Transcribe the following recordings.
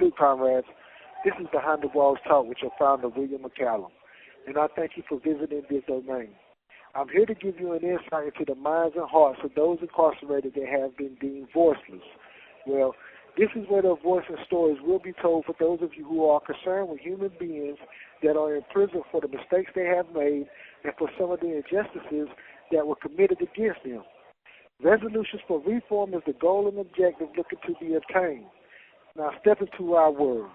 Salute, comrades. This is Behind the Walls Talk with your founder, William McCallum, and I thank you for visiting this domain. I'm here to give you an insight into the minds and hearts of those incarcerated that have been deemed voiceless. Well, this is where their voice and stories will be told for those of you who are concerned with human beings that are in prison for the mistakes they have made and for some of the injustices that were committed against them. Resolutions for reform is the goal and objective looking to be obtained. Now step into our world.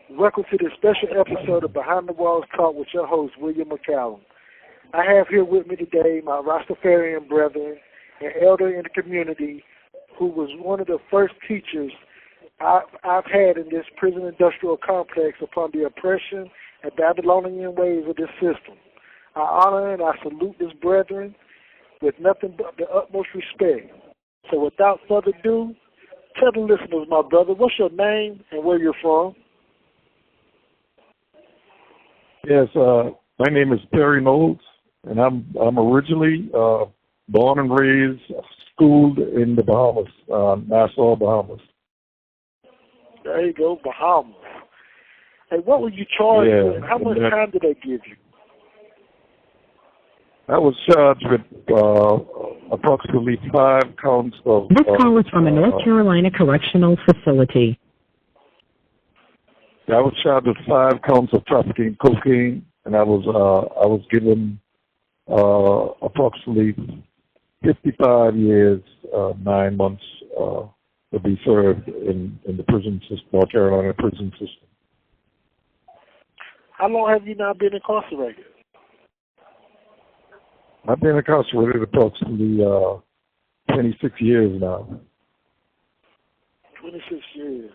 Welcome to this special episode of Behind the Walls Talk with your host, William McCallum. I have here with me today my Rastafarian brethren, an elder in the community who was one of the first teachers I've had in this prison industrial complex upon the oppression and Babylonian ways of this system. I honor and I salute this brethren with nothing but the utmost respect. So without further ado, tell the listeners, my brother, what's your name and where you're from? Yes, my name is Perry Knowles, and I'm originally born and raised, schooled in the Bahamas, Nassau, Bahamas. There you go, Bahamas. Hey, what were you charged with? How much time did they give you? I was charged with approximately 5 counts of... This call is from a North Carolina correctional facility. I was charged with 5 counts of trafficking cocaine, and I was given approximately 55 years, 9 months to be served in the prison system, North Carolina prison system. How long have you now been incarcerated? I've been incarcerated approximately 26 years now. 26 years.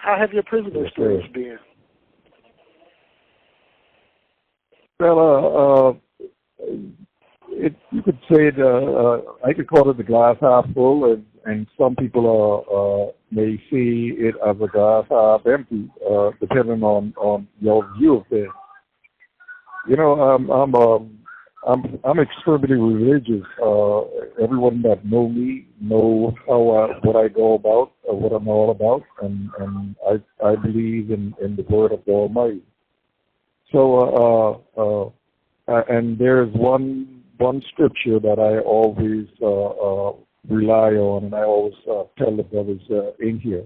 How have your prison experience been? Well, you could say I could call it the glass half full, and some people may see it as a glass half empty, depending on your view of it. You know, I'm extremely religious. Everyone that know me know what I go about, what I'm all about, and I believe in the word of the Almighty. So, and there's one scripture that I always rely on, and I always tell the brothers in here,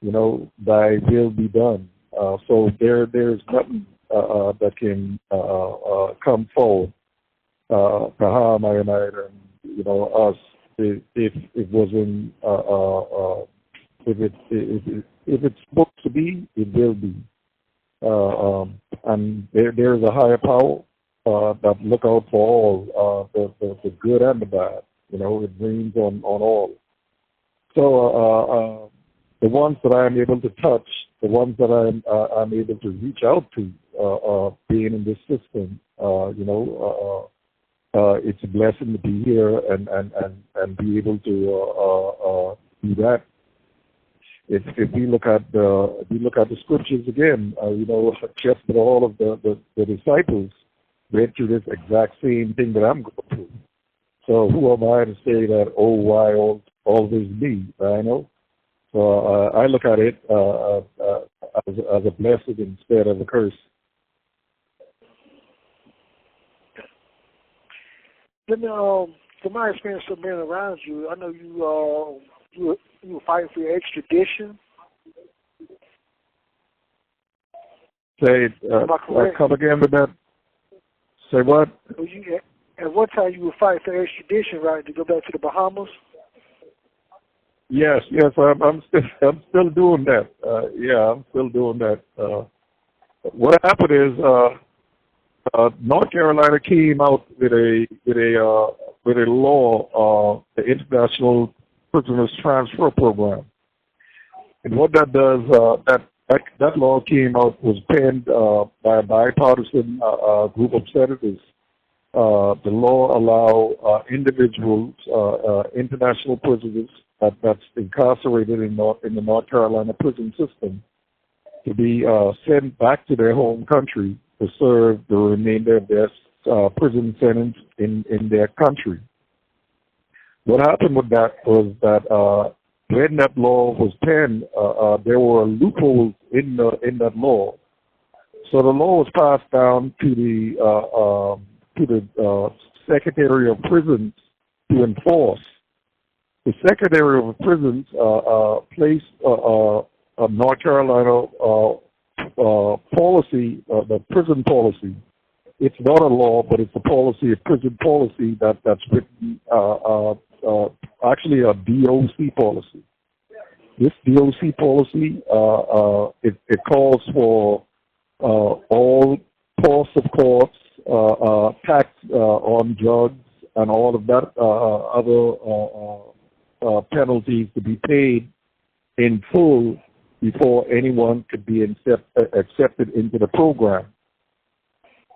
you know, thy will be done. So there's nothing that can come forward to harm I and you know, us if it wasn't if it's supposed to be, it will be. And there's a higher power that look out for all, the good and the bad. You know, it rains on all. So the ones that I am able to touch, the ones that I'm able to reach out to, being in this system, you know, it's a blessing to be here and be able to do that. If we look at the scriptures again, you know, just with all of the disciples went through this exact same thing that I'm going through. So who am I to say that, oh, why always me? I know. So I look at it as a blessing instead of a curse. Let me, from my experience of being around you, I know you were fighting for your extradition. Say, come again with that. Say what? At one time you were fighting for extradition, right, to go back to the Bahamas? Yes, I'm still doing that. I'm still doing that. What happened is North Carolina came out with a law, the International Prisoners Transfer Program, and what that does, that law came out, was penned by a bipartisan group of senators. The law allow individuals, international prisoners that's incarcerated in the North Carolina prison system to be sent back to their home country to serve the remainder of their prison sentence in their country. What happened with that was that when that law was penned, there were loopholes in that law. So the law was passed down to the Secretary of Prisons to enforce. The Secretary of Prisons placed a North Carolina policy, the prison policy. It's not a law, but it's a policy, a prison policy that's written, actually a DOC policy. This DOC policy, it calls for all costs of courts, tax on drugs, and all of that other penalties to be paid in full before anyone could be accepted into the program.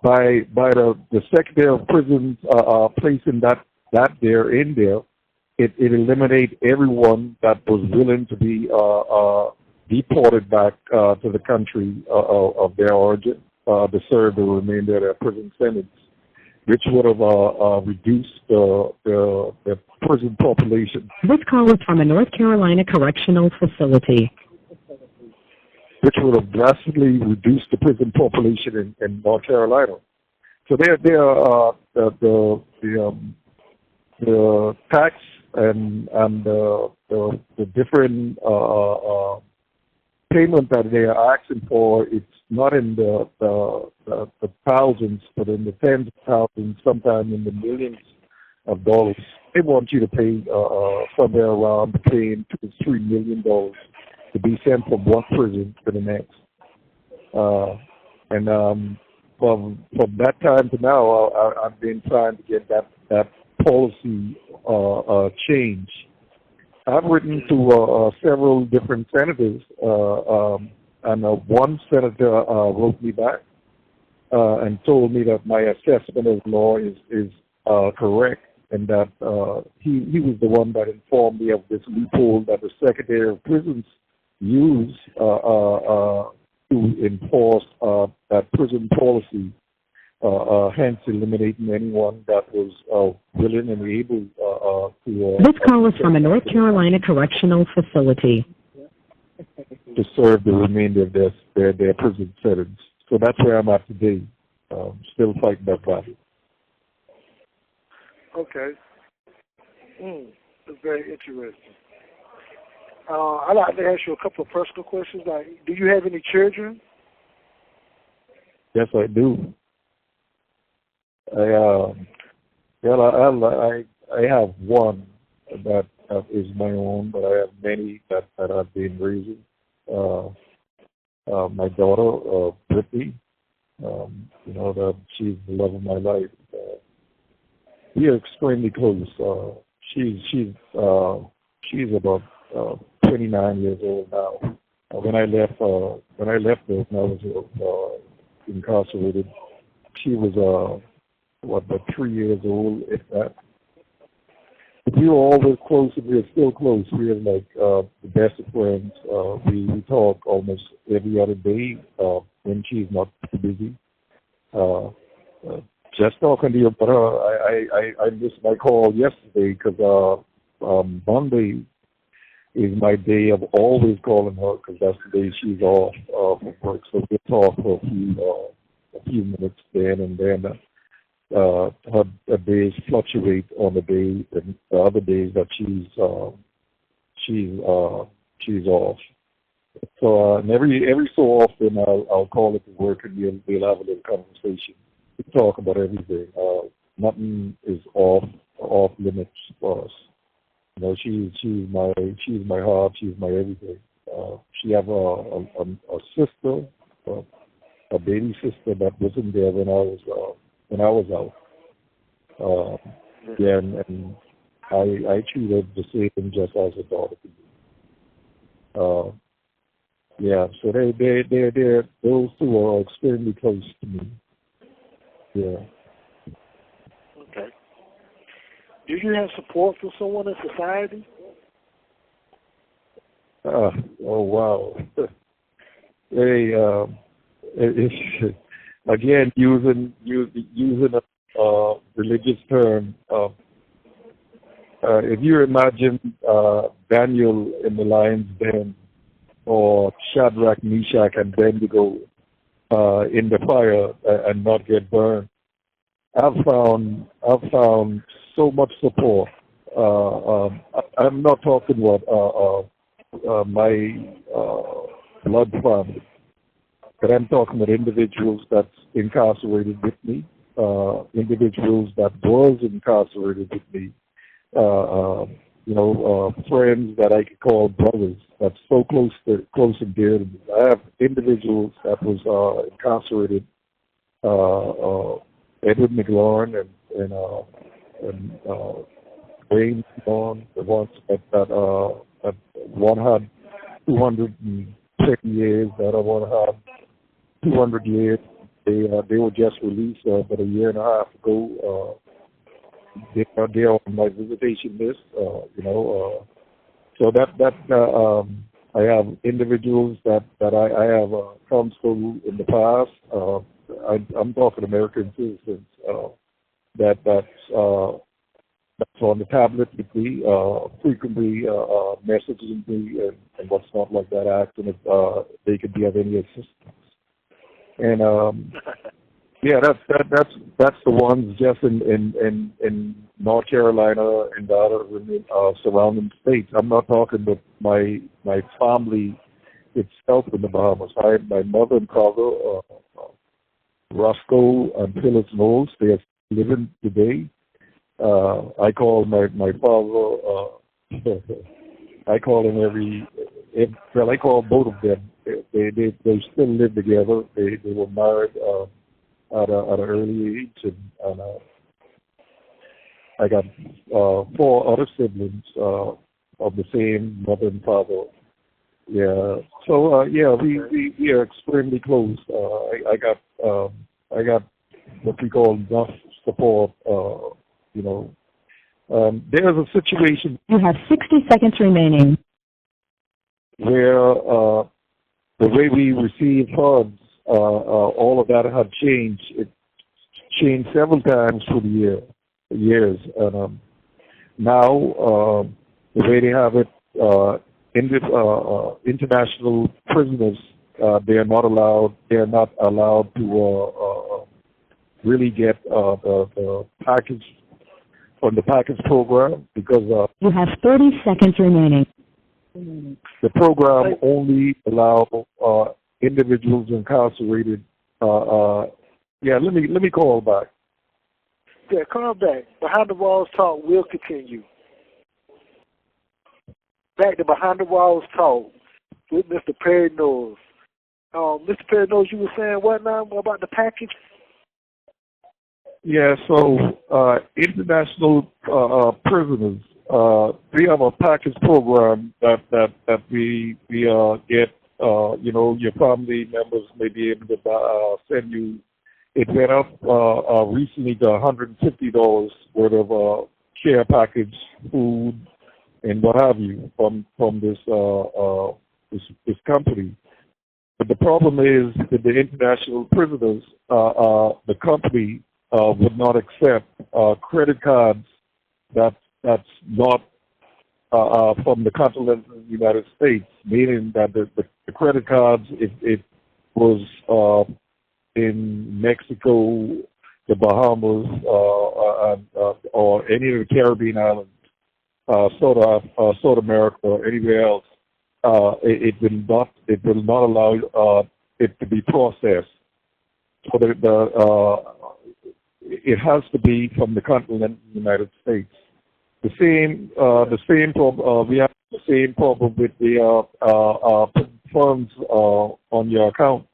By the Secretary of Prisons placing that there in there, it eliminates everyone that was willing to be deported back to the country of their origin to serve the remainder of their prison sentence, which would have reduced the prison population. This call is from a North Carolina correctional facility. Which would have drastically reduced the prison population in North Carolina. So the tax and the different payment that they are asking for, it's not in the thousands, but in the tens of thousands, sometimes in the millions of dollars. They want you to pay somewhere around between $2 to $3 million to be sent from one prison to the next. From that time to now, I've been trying to get that policy changed. I've written to several different senators, and one senator wrote me back and told me that my assessment of law is correct, and that he was the one that informed me of this loophole that the Secretary of Prisons used to enforce that prison policy, hence eliminating anyone that was willing and able to... This call is from a North Carolina correctional facility. To serve the remainder of their prison sentence. So that's where I'm at today, still fighting that battle. Okay. That's very interesting. I'd like to ask you a couple of personal questions. Like, do you have any children? Yes, I do. I have one that is my own, but I have many that I've been raising. My daughter, Brittany, that she's the love of my life. We are extremely close. She's about 29 years old now. When I left her, when I was incarcerated, she was about 3 years old, if that. We were always close, and we are still close. We are like the best of friends. We talk almost every other day when she's not too busy. Just talking to you about her, I missed my call yesterday because Monday is my day of always calling her because that's the day she's off from work. So we talk for a few minutes then and then. Her days fluctuate on the day, and the other days that she's off. So and every so often I'll call it to work and we'll have a little conversation. We talk about everything. Nothing is off limits for us. She's my heart. She's my everything. She have a sister, a baby sister that wasn't there when I was out. And I treat her the same just as a daughter could do. So they're those two are extremely close to me. Yeah. Okay. Do you have support from someone in society? Oh wow. Hey, again, using a religious term, if you imagine Daniel in the lion's den, or Shadrach, Meshach, and Abednego in the fire and not get burned, I've found so much support. I'm not talking about my blood family, but I'm talking about individuals that's incarcerated with me, individuals that was incarcerated with me, friends that I could call brothers. That's so close and dear to me. I have individuals that was incarcerated, Edward McLaurin and Wayne McLaurin, the ones that one had 210 years, the other one had 200 years. They were just released about a year and a half ago. They're on my visitation list, so that I have individuals that I have counseled in the past. I'm talking American citizens that's on the tablet with me, frequently messaging me and what's not like that, asking if they could be of any assistance. And yeah, that's the ones just in North Carolina and the other surrounding states. I'm not talking about my family itself in the Bahamas. I had my mother and father, Roscoe and Phyllis Knowles. They are living today. I call my father. I call him I call both of them. They still live together. They were married at an early age, and I got 4 other siblings of the same mother and father. Yeah. So we are extremely close. I got what we call enough support. There's a situation. You have 60 seconds remaining. Where the way we receive funds, all of that had changed. It changed several times through the years. And now, the way they have it, international prisoners, they are not allowed to really get the package from the package program because you have 30 seconds remaining. The program only allows individuals incarcerated. Let me call back. Yeah, call back. Behind the Walls Talk will continue. Back to Behind the Walls Talk with Mr. Perry Knowles. Mr. Perry Knowles, you were saying what now about the package? Yeah, so international prisoners, we have a package program that we get. Your family members may be able to send you. It went up recently to $150 worth of care package, food, and what have you from this company. But the problem is that the international prisoners, the company would not accept credit cards that's not from the continental United States, meaning that the credit cards, it was in Mexico, the Bahamas, or any of the Caribbean islands, South America, or anywhere else, it will not allow it to be processed. So it has to be from the continental United States. The same problem. We have the same problem with the funds on your account.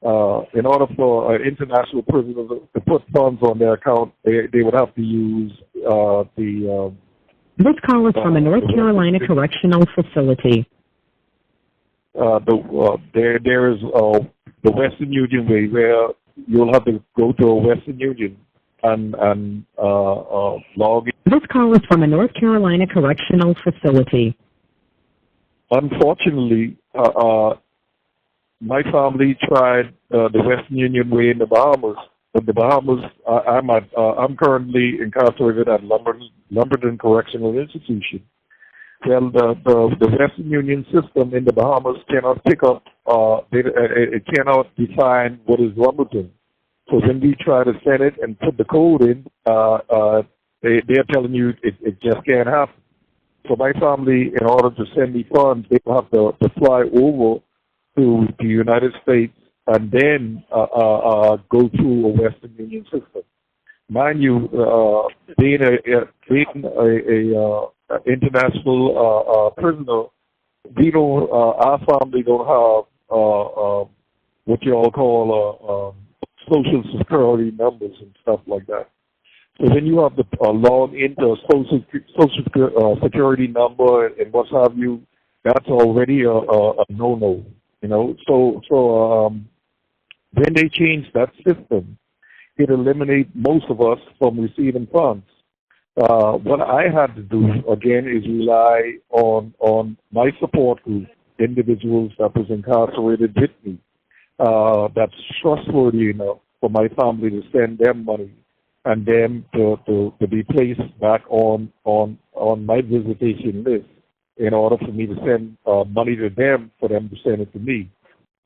In order for international prisoners to put funds on their account, they would have to use the. This call is from a North Carolina correctional facility. There is the Western Union way, where you'll have to go to a Western Union and log in. This call is from a North Carolina correctional facility. Unfortunately, my family tried the Western Union way in the Bahamas, the Bahamas, I'm currently incarcerated at Lumberton Correctional Institution. Well, the Western Union system in the Bahamas cannot pick up, it cannot define what is Lumberton. So when we try to send it and put the code in, they're telling you it just can't happen. So my family, in order to send me funds, they have to fly over to the United States and then go through a Western Union system. Mind you, being a international prisoner, we don't. Our family don't have what you all call social security numbers and stuff like that. So when you have to log into a social security number and what have you, that's already a no-no. You know, so when they change that system, it eliminates most of us from receiving funds. What I had to do, again, is rely on my support group, individuals that was incarcerated with me, that's trustworthy enough for my family to send them money and them to be placed back on my visitation list in order for me to send money to them for them to send it to me.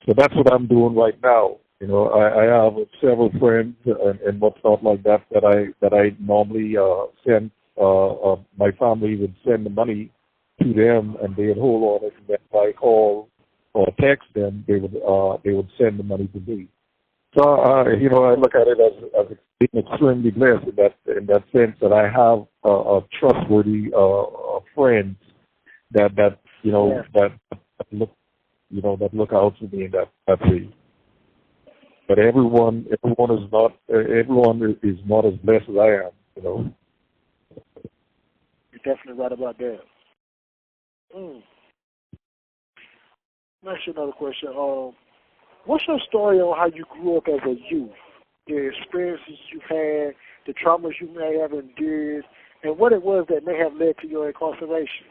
So that's what I'm doing right now. You know, I have several friends and whatnot like that I normally send. My family would send the money to them, and they'd hold on it. And then if I call or text them, they would send the money to me. So you know, I look at it as being extremely blessed in that sense that I have trustworthy friends that you know that look out for me in that way. But everyone is not as blessed as I am. You know. You're definitely right about that. Let me ask you another question. What's your story on how you grew up as a youth? The experiences you've had, the traumas you may have endured, and what it was that may have led to your incarceration?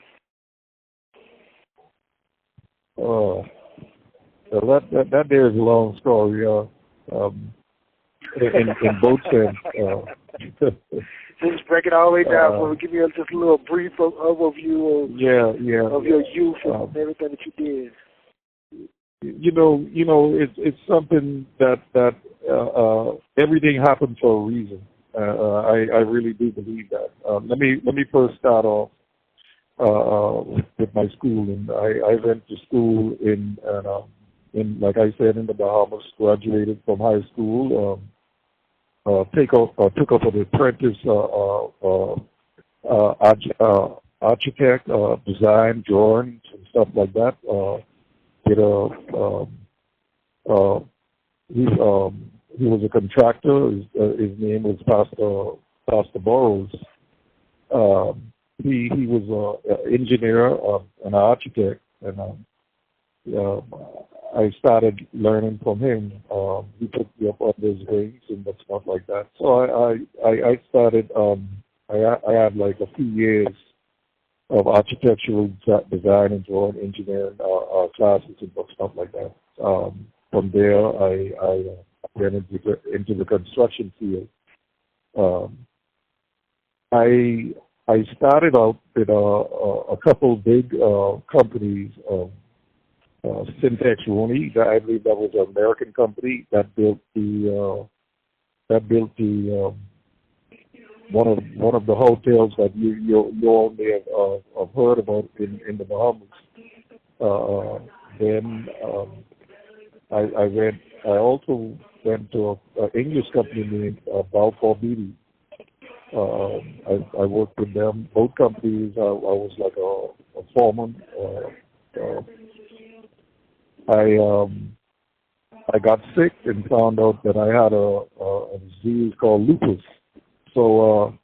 That there is a long story. In both sense. Just break it all the way down for me. Give me just a little brief overview of your youth and everything that you did. You know, it's something that everything happens for a reason. I really do believe that. Let me first start off with my schooling. I went to school in like I said, in the Bahamas. Graduated from high school. Took up an apprentice architect, design, drawings, and stuff like that. He was a contractor. His name was Pastor Burrows. He was an engineer, an architect, and I started learning from him. He took me up on his wings and stuff like that. So I started. I had like a few years of architectural design and drawing, engineering classes and stuff like that. From there, I went into the construction field. I started out with a couple big companies. Syntax Rooney, I believe that was an American company that built the one of the hotels that you all may have heard about in the Bahamas. Then I also went to an English company named Balfour Beatty. I worked with them. Both companies. I was like a foreman. I got sick and found out that I had a disease called lupus. So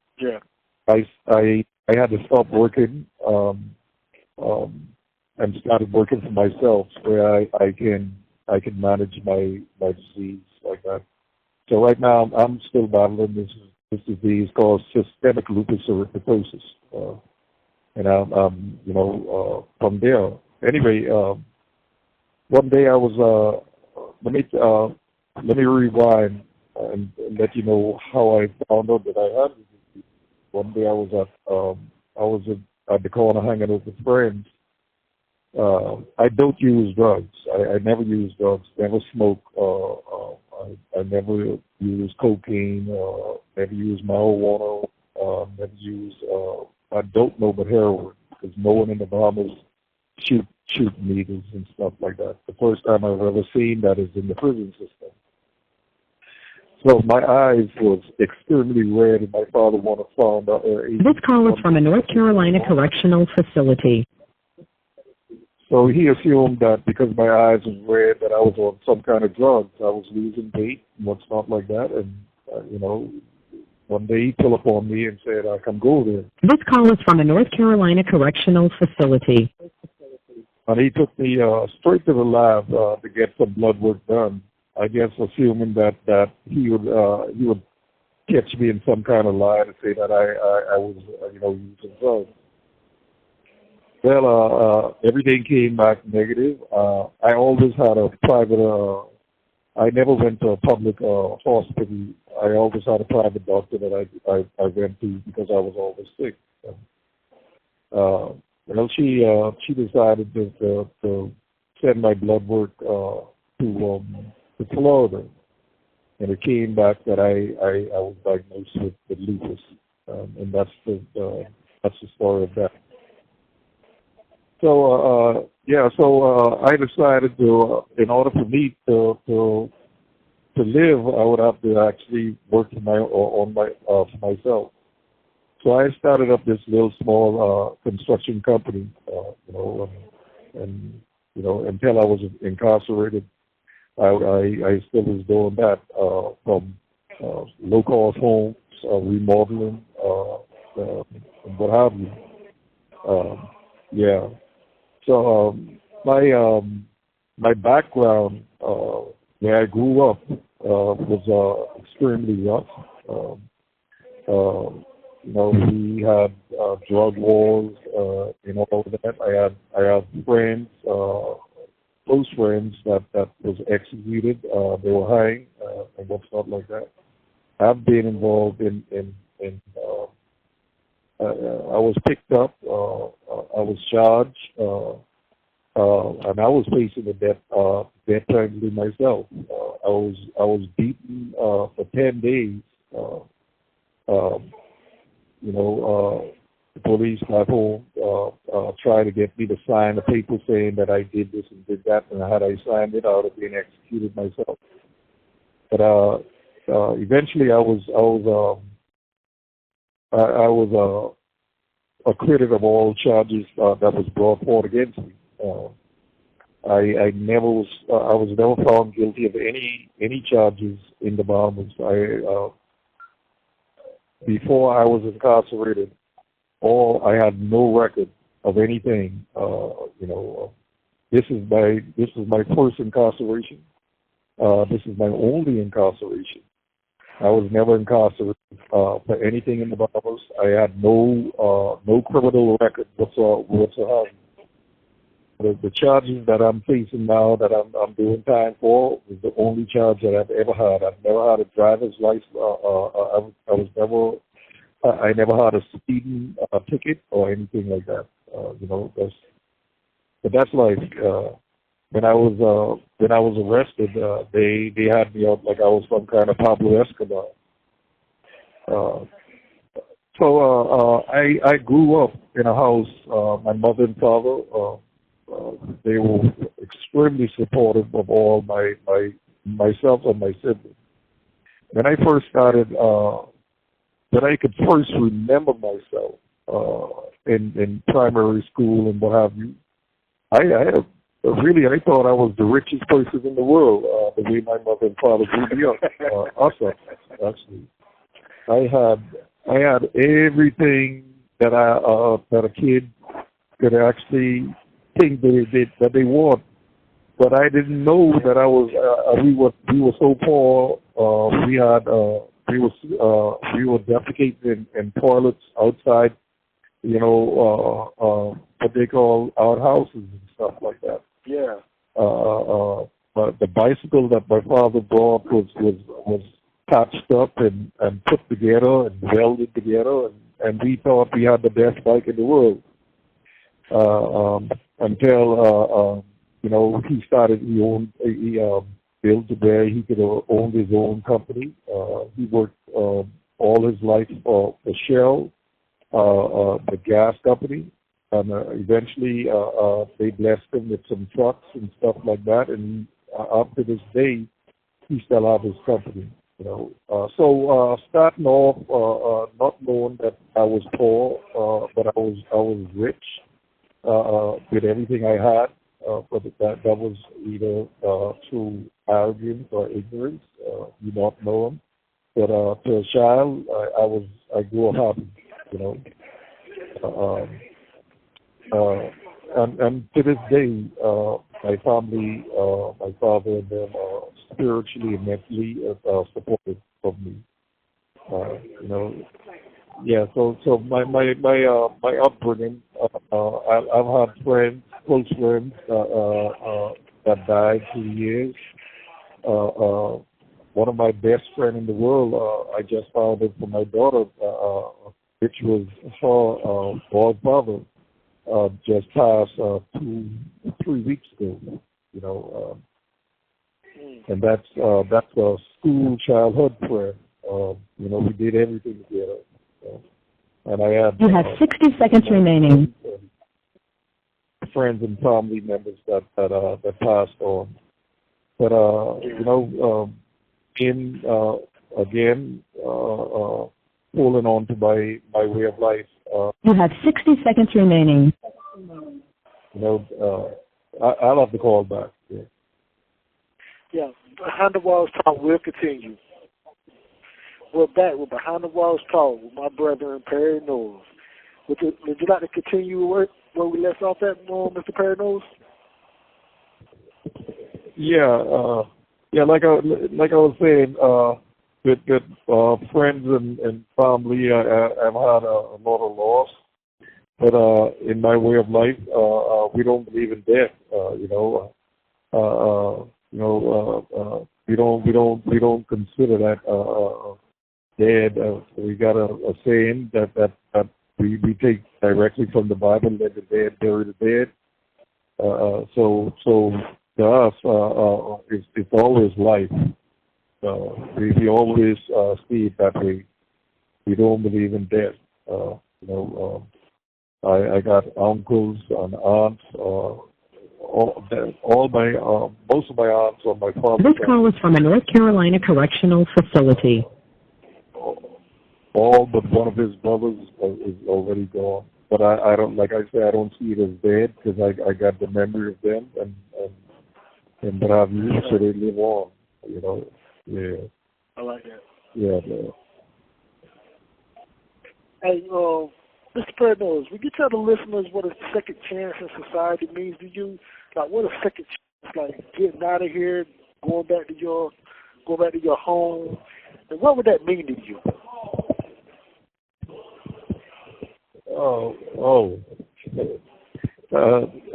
I had to stop working and started working for myself, where I can manage my disease like that. So right now I'm still battling this disease called systemic lupus erythematosus, and I'm from there. Anyway, one day I was let me rewind. and let you know how I found out that I had this disease. One day I was at the corner hanging out with friends. I don't use drugs. I never use drugs. Never smoke. I never use cocaine. Never use marijuana. Never use. I don't know but heroin because no one in the Bahamas shoot needles and stuff like that. The first time I've ever seen that is in the prison system. So my eyes was extremely red, and my father wanted to find out. This call is from a North Carolina correctional facility. So he assumed that because my eyes was red that I was on some kind of drugs. I was losing weight and what's not like that. And, one day he pulled up on me and said, I can go there. This call is from a North Carolina correctional facility. And he took me straight to the lab to get some blood work done. I guess assuming that he would catch me in some kind of lie to say that I was using drugs. Well, everything came back negative. I always had a private. I never went to a public hospital. I always had a private doctor that I went to because I was always sick. Well, she decided to send my blood work to Florida, and it came back that I was diagnosed with lupus, and that's the story of that. So I decided to, in order for me to live, I would have to actually work for myself. So I started up this little small construction company, and until I was incarcerated, I still was doing that from low-cost homes, remodeling, and what have you. Yeah. So my background where I grew up was extremely rough. We had drug wars and all of that. I had friends, close friends that was executed. They were hanged and what's not like that. I've been involved in I was picked up. I was charged, and I was facing a death penalty myself. I was beaten for 10 days. The police got home, tried to get me to sign a paper saying that I did this and did that, and had I signed it, I would have been executed myself. But eventually, I was acquitted of all charges that was brought forward against me. I was never found guilty of any charges in the Bahamas. Before I was incarcerated, I had no record of anything. This is my first incarceration. This is my only incarceration. I was never incarcerated for anything in the Bahamas. I had no criminal record whatsoever. The charges that I'm facing now, that I'm doing time for, is the only charge that I've ever had. I've never had a driver's license. I never had a speeding ticket or anything like that. But that's life. When I was arrested, they had me up like I was some kind of Pablo Escobar. I grew up in a house. My mother and father, they were extremely supportive of all myself and my siblings. When I first started, when I could first remember myself in primary school and what have you, I thought I was the richest person in the world, the way my mother and father grew me up. Actually, I had everything that a kid could actually think that they want, but I didn't know that we were so poor. We were defecating in toilets outside, what they call outhouses and stuff like that. Yeah. But the bicycle that my father brought was patched up and put together and welded together, and we thought we had the best bike in the world until he started. He built to where he could own his own company. He worked all his life for Shell, the gas company, and eventually they blessed him with some trucks and stuff like that. And up to this day, he still has his company. So starting off, not knowing that I was poor, but I was rich with everything I had. But that was either through arrogance or ignorance, you not know him. But to a child, I grew up happy, and to this day, my family, my father and them are spiritually and mentally supportive of me. Yeah. So my upbringing, I've had friends, close friends that died through the years. One of my best friends in the world, I just found it for my daughter, which was her godfather, just passed 3 weeks ago. And that's a school childhood friend. We did everything together. And I had. You have 60 seconds remaining. Friends and family members that passed on, but again, holding on to my way of life. You have 60 seconds remaining. I'll have to call back. Yeah, Behind the Walls Talk will continue. We're back with Behind the Walls Talk with my brother Perry Knowles. Would you like to continue where we left off at, Mr. Perry Knowles? Yeah. Like I was saying, with friends and family, I've had a lot of loss. But in my way of life, we don't believe in death. We don't consider that dead. We got a saying that we take directly from the Bible, let the dead bury the dead. So to us, it's always life. We always see it that way. We don't believe in death. I got uncles and aunts. Most of my aunts on my father's side. This call is from a North Carolina correctional facility. All but one of his brothers is already gone. But I don't, like I say, I don't see it as dead because I got the memory of them and what have you, so they live on. Yeah. I like that. Yeah. Hey, Mr. Perry Knowles, would you tell the listeners what a second chance in society means to you? Like, what a second chance, like getting out of here, going back to your home, and what would that mean to you?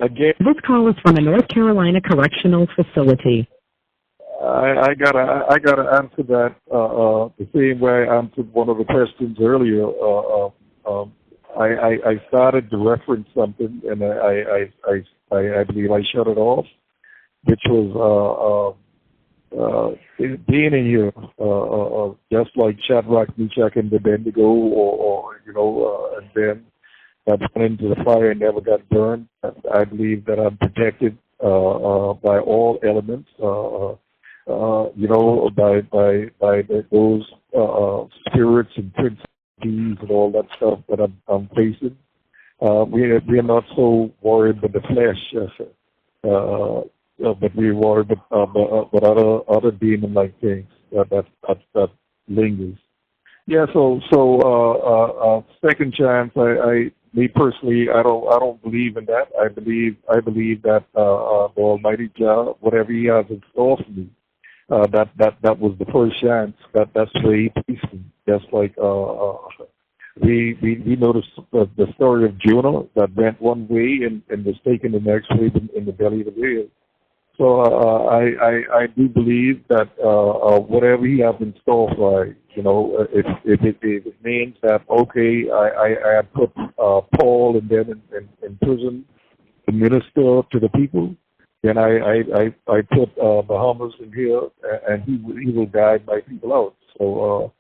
Again. This call is from a North Carolina correctional facility. I gotta answer that the same way I answered one of the questions earlier. I started to reference something, and I believe I shut it off, which was being in here, just like Shadrach, Meshach, and Abednego, and then I went into the fire and never got burned. I believe that I'm protected by all elements, by those spirits and principalities and all that stuff that I'm facing. We are not so worried with the flesh, but we're worried with other demon-like things that lingers. Yeah. So second chance. Me personally, I don't believe in that. I believe that the Almighty Jah, whatever He has in store for me, that was the first chance. That's the way He placed me. Just like we know the story of Jonah that went one way and was taken the next way in the belly of the whale. So I do believe that whatever he has in store for, if it means that okay, I had put Paul and them in prison to minister to the people, then I put Bahamas in here, and he will guide my people out. So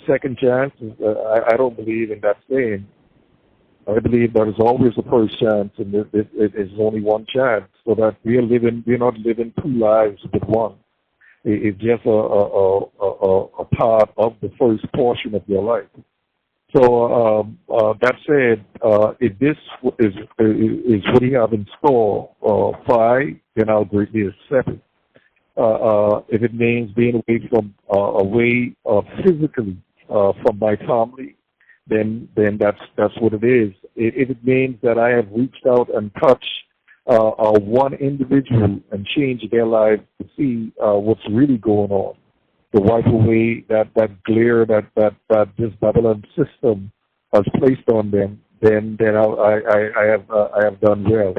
second chance, I don't believe in that saying. I believe there is always a first chance, and it is only one chance. So that we're not living two lives but one. It's just a part of the first portion of your life. So that said, if this is what you have in store for I, then I'll greatly accept it. If it means being away physically from my family, then that's what it is. If it means that I have reached out and touched one individual and changed their life to see what's really going on, to wipe away that glare that this Babylon system has placed on them, then I have done well.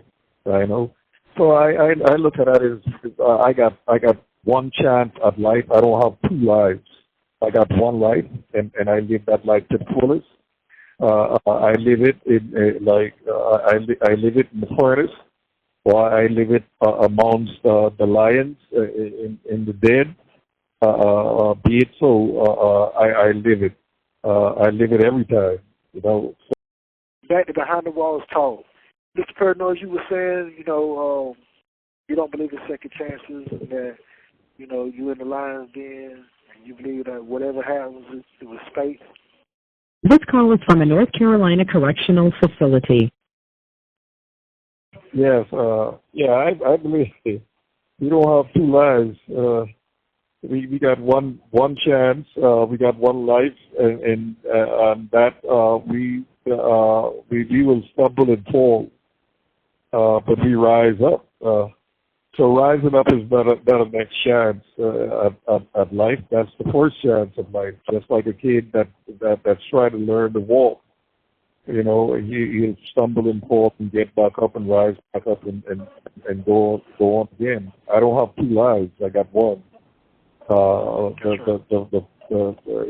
I know. So I look at that as I got one chance at life. I don't have two lives. I got one life, and I live that life to the fullest. I live it I live it in the furnace, or I live it amongst the lions in the dead. Be it so, I live it. I live it every time. So. Back to Behind the Walls talk. Mr. Pernoy, you were saying, you don't believe in second chances, and that, you in the lion's den, and you believe that whatever happens, it was fate. This call is from a North Carolina correctional facility. Yes, I believe it. We don't have two lives. We got one chance. We got one life, and that we will stumble and fall, but we rise up. So rising up is not a next chance at life. That's the first chance of life. Just like a kid that's trying to learn to walk. You stumble and fall and get back up and rise back up and go on again. I don't have two lives. I got one.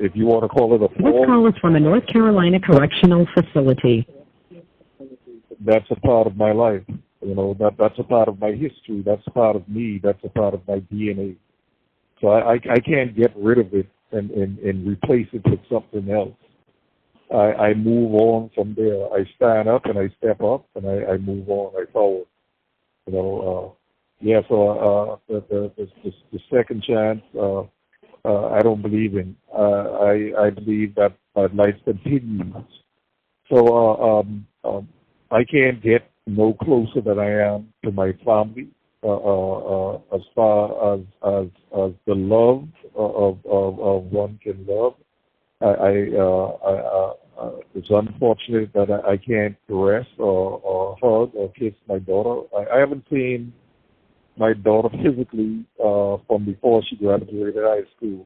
If you want to call it a fall. This call is from a North Carolina correctional facility. That's a part of my life. That's a part of my history. That's a part of me. That's a part of my DNA. So I can't get rid of it and replace it with something else. I move on from there. I stand up and I step up and I move on. I forward. So the second chance, I don't believe in. I believe that life continues. So I can't get no closer than I am to my family as far as the love of one can love. It's unfortunate that I can't caress or hug or kiss my daughter. I haven't seen my daughter physically from before she graduated high school,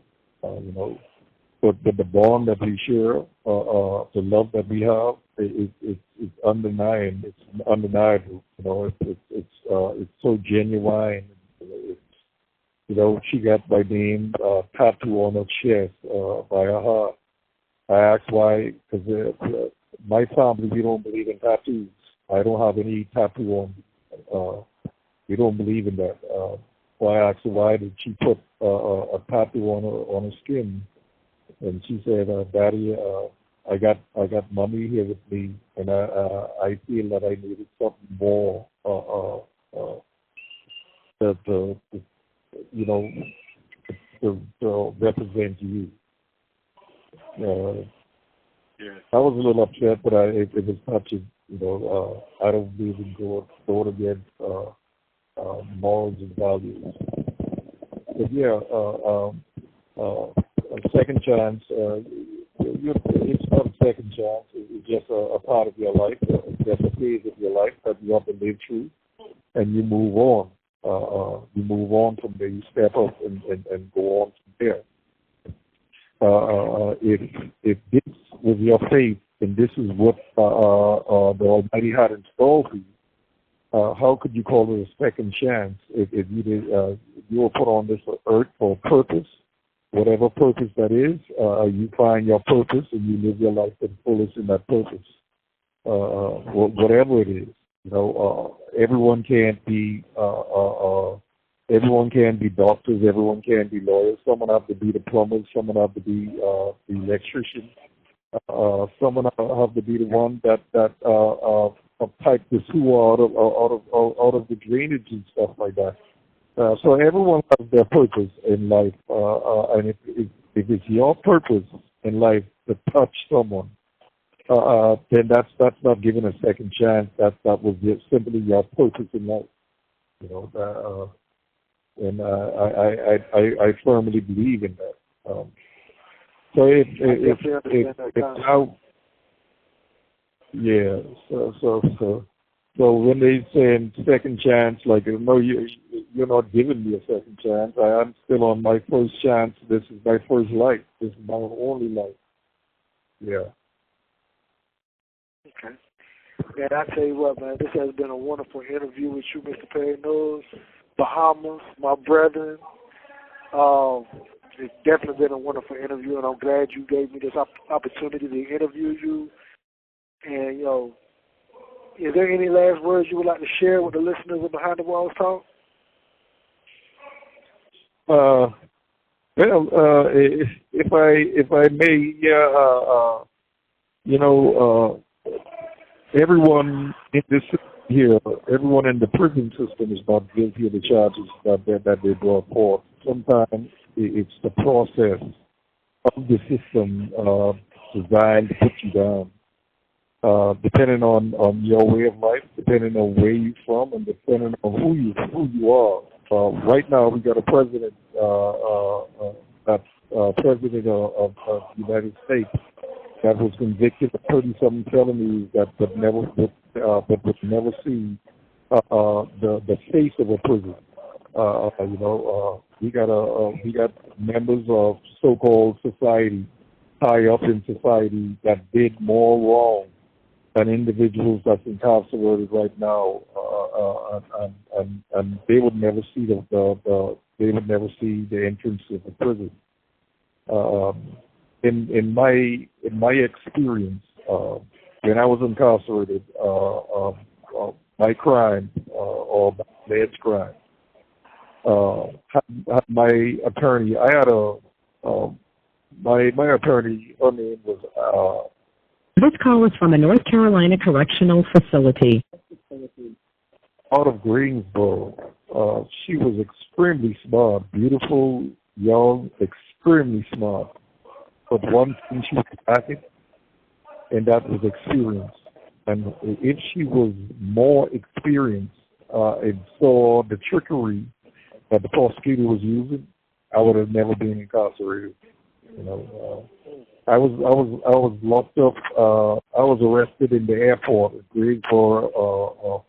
But the bond that we share, the love that we have, is undeniable. It's undeniable. It's so genuine. She got my name tattoo on her chest by her heart. I asked why, because my family, we don't believe in tattoos. I don't have any tattoo on. We don't believe in that. So I asked her why did she put a tattoo on her skin, and she said, "Daddy, I got mommy here with me, and I feel that I needed something more to represent you." I was a little upset, but it was touching. I don't believe in going against morals and values. But a second chance. It's not a second chance. It's just a part of your life. It's just a phase of your life that you have to live through, and you move on. You move on from there. You step up and go on from there. If this was your faith, and this is what the Almighty had in store for you, how could you call it a second chance if you were put on this earth for a purpose, whatever purpose that is, you find your purpose and you live your life to the fullest in that purpose, whatever it is. Everyone can't be everyone can be doctors, everyone can be lawyers. Someone have to be the plumbers, someone have to be the electrician, someone have to be the one that pipe the sewer out of the drainage and stuff like that. So everyone has their purpose in life, and if it's your purpose in life to touch someone, then that's not given a second chance. That was just simply your purpose in life, and I firmly believe in that. So it's how. Yeah, so when they say second chance, like, no, you're not giving me a second chance. I'm still on my first chance. This is my first life. This is my only life. Yeah. Okay. And I tell you what, man, this has been a wonderful interview with you, Mr. Perry Knowles, Bahamas, my brethren. It's definitely been a wonderful interview, and I'm glad you gave me this opportunity to interview you. And, is there any last words you would like to share with the listeners of Behind the Walls Talk? If I may, everyone in this here, everyone in the prison system is not guilty of the charges that they brought forth. Sometimes it's the process of the system designed to put you down. Depending on your way of life, depending on where you're from, and depending on who you are. Right now, we got a president, that's president of the United States, that was convicted of 30-something felonies that would never see the face of a prison. We got members of so-called society, high up in society, that did more wrong than individuals that's incarcerated right now, and they would never see the entrance of the prison. In my experience, when I was incarcerated, my crime or my alleged crime, had my attorney. I had my attorney. Her name was. This call is from a North Carolina correctional facility. Out of Greensboro. She was extremely smart, beautiful, young, extremely smart. But one thing she was lacking, and that was experience. And if she was more experienced and saw the trickery that the prosecutor was using, I would have never been incarcerated. I was locked up. I was arrested in the airport at Greensboro,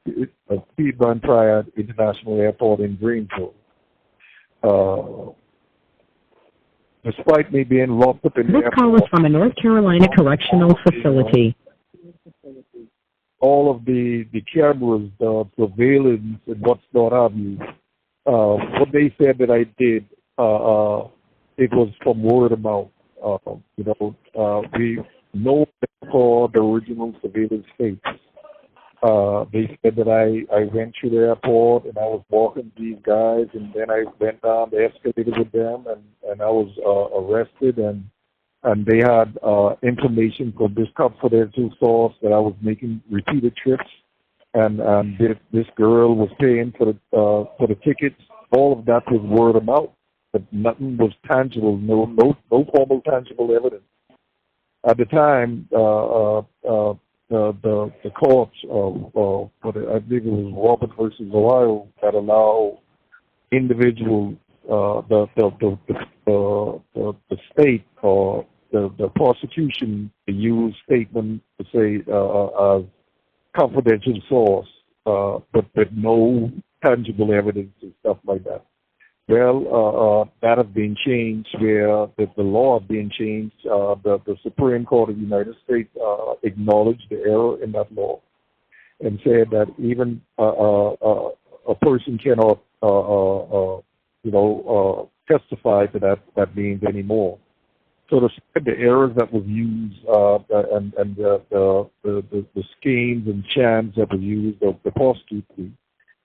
Piedmont Triad International Airport in Greensboro. Despite me being locked up in the airport. This call is from a North Carolina correctional facility. All of the cameras, the surveillance, and what's not have you. What they said that I did, it was from word of mouth. We know for the original surveillance tapes. They said that I went to the airport and I was walking these guys, and then I went down the escalator with them, and I was arrested, and they had information from this confidential source that I was making repeated trips, and this girl was paying for the tickets. All of that was word of mouth. But nothing was tangible, no formal tangible evidence. At the time, the courts, I think it was Robert versus Ohio, that allow individuals, the state or the prosecution to use statement to say as confidential source, but with no tangible evidence and stuff like that. Well, that has been changed, where the law has been changed. The Supreme Court of the United States acknowledged the error in that law. and said that even a person cannot, testify to that means anymore. So the errors that was used and the schemes and shams that were used of the prosecutor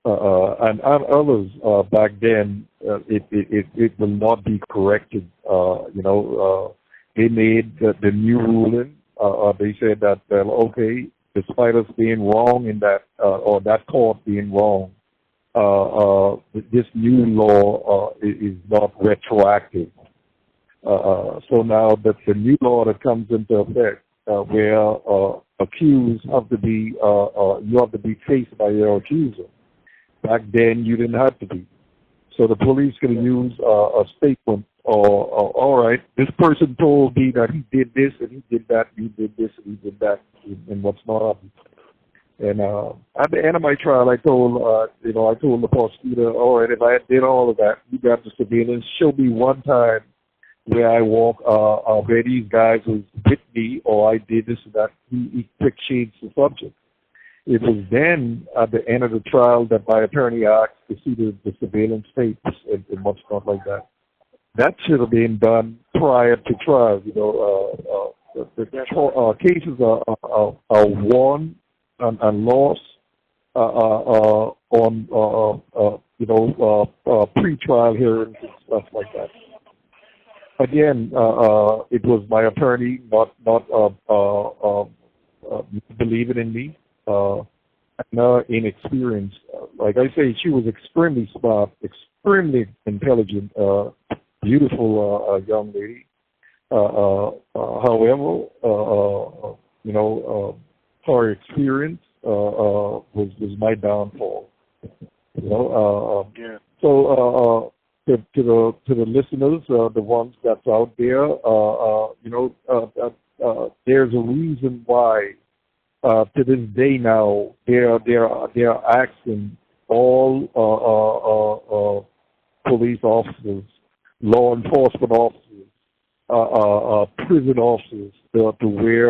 and others back then, it will not be corrected. They made the new ruling. They said that, okay, despite us being wrong in that, or that court being wrong, this new law is not retroactive. So now that the new law that comes into effect, where accused have to be, you have to be faced by your accuser. Back then, you didn't have to be. So the police can use a statement, or all right, this person told me that he did this and he did that, he did this and he did that, and what's not happening. And at the end of my trial, I told the prosecutor, all right, if I did all of that, you got the surveillance. Show me one time where I walk, where these guys was with me, or I did this and that. He quick changed the subject. It was then at the end of the trial that my attorney asked to see the surveillance tapes and what's not like that. That should have been done prior to trial. The cases are won and lost on pre-trial hearings and stuff like that. Again, it was my attorney not believing in me, and inexperienced. Like I say, she was extremely smart, extremely intelligent, beautiful young lady. However, her experience was my downfall. So to the listeners, the ones that's out there, there's a reason why to this day now they're asking all police officers, law enforcement officers, prison officers to wear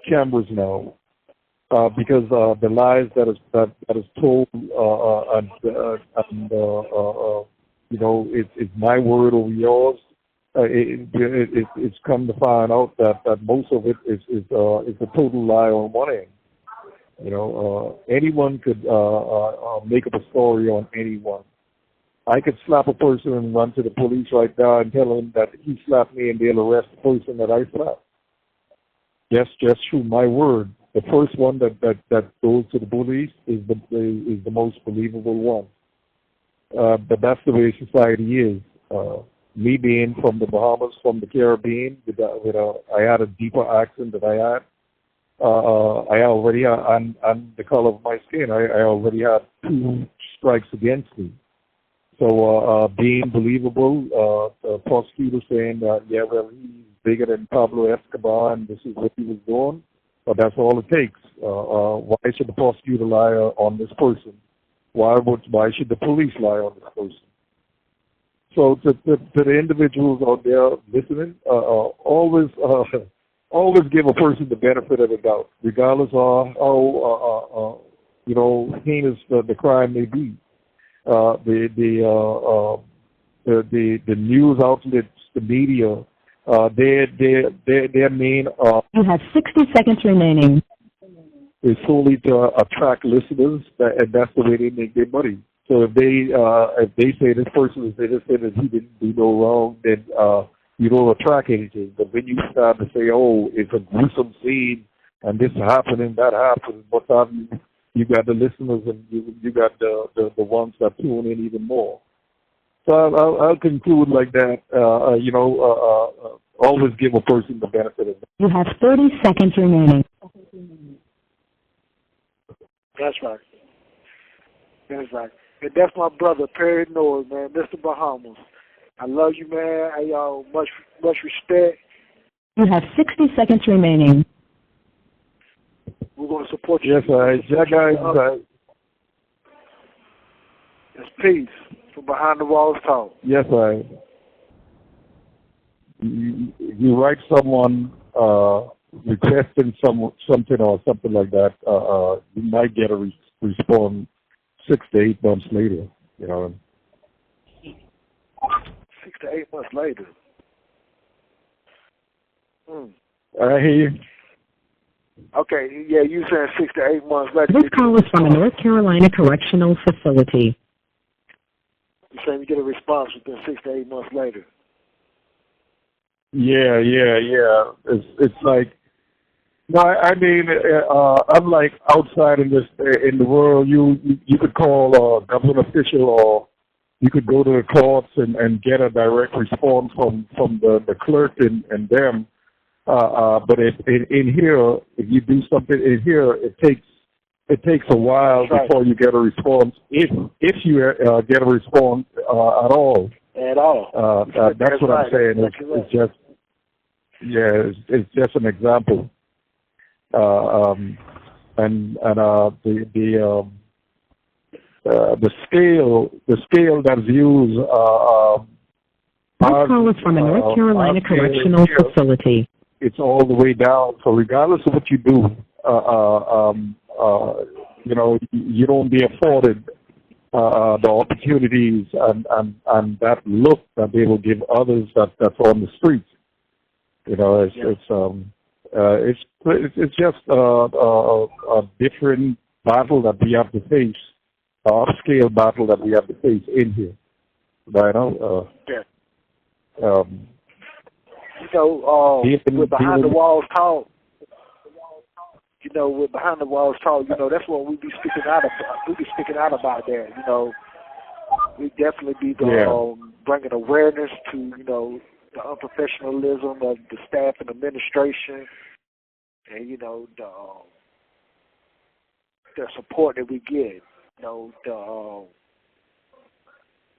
cameras now, because the lies that is told it's my word over yours. It's come to find out that most of it is a total lie on one end. Anyone could make up a story on anyone. I could slap a person and run to the police right now and tell them that he slapped me, and they'll arrest the person that I slapped. Just through my word. The first one that goes to the police is the most believable one. But that's the way society is. Me being from the Bahamas, from the Caribbean, I had a deeper accent than I had. I already and the color of my skin, I already had 2 strikes against me. So being believable, the prosecutor saying that, he's bigger than Pablo Escobar and this is what he was doing, but that's all it takes. Why should the prosecutor lie on this person? Why should the police lie on this person? So to the individuals out there listening, always give a person the benefit of the doubt, regardless of how heinous the crime may be. The news outlets, the media, their main you have 60 seconds remaining. Is solely to attract listeners, and that's the way they make their money. So if they say this person they just said that he didn't do no wrong, then you don't attract anything. But when you start to say, oh, it's a gruesome scene and this happened and that happened, what have you got the listeners and you got the ones that tune in even more. So I'll conclude like that. Always give a person the benefit of it. You have 30 seconds remaining. That's right. That's right. And that's my brother, Perry Knowles, man, Mr. Bahamas. I love you, man. Much respect. You have 60 seconds remaining. We're going to support you. Yes, guys. It's peace from Behind the Walls Talk. Yes, you write someone requesting something or something like that, you might get a response 6 to 8 months later. You know. 6 to 8 months later. I hear you. Okay, yeah, you saying 6 to 8 months later. This call is from a North Carolina correctional facility. You saying you get a response within 6 to 8 months later? Yeah. It's like, no, I mean, unlike outside in the world, you could call a government official, or you could go to the courts and get a direct response from the clerk and them. But in here, if you do something in here, it takes a while before you get a response. If you get a response at all. At all. That's what I'm saying. It's just, yeah, it's just an example. The scale that's used. This call is from a North Carolina correctional facility. It's all the way down. So regardless of what you do, you know, you don't be afforded the opportunities and that look that they will give others that's on the streets. You know, it's just a different battle that we have to face, upscale battle that we have to face in here. Right now. You know, with behind the walls talk. You know, with behind the walls talk. You know, that's what we be speaking out about. We be speaking out about that. You know, we definitely be bringing awareness to, you know, the unprofessionalism of the staff and administration, and, you know, the support that we get. You know,